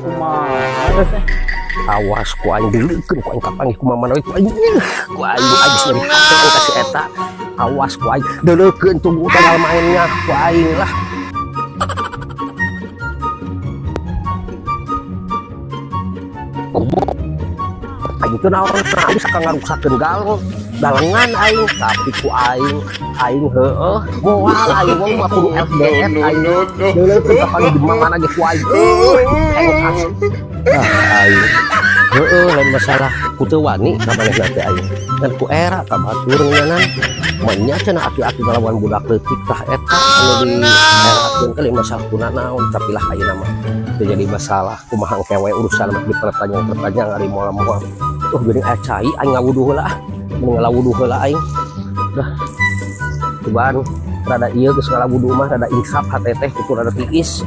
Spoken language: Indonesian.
kumaha teh? Awas ku aing deukeun ku aing kapanggih kumaha manawi ku aing abis dari hati kasih eta. Awas ku aing deukeun tunggu tanggal mainnya ku aing lah. Aing itu naon bisa ngaruksakeun galon dalengan aing tapi ku aing heueuh moal aing mah kudu FDF aing deuleun kapan di mana ge ku aing engkas aing heueuh lain masalah ku teu wani ka manehna teh aing dan ku era ka batur nyanan nya cenah aki-aki ngalawan budak leutik tah eta anu di erakeun kali masalah kuna naon tapi lah ayeuna mah teu jadi masalah kumaha kewe urusan mah dipertanyaan ari moal-moal geuning acai aing ngawuduh heula ngawuduh heula aing dah cobaan rada ieu geus ngawuduh mah rada insaf hate teh itu rada tiis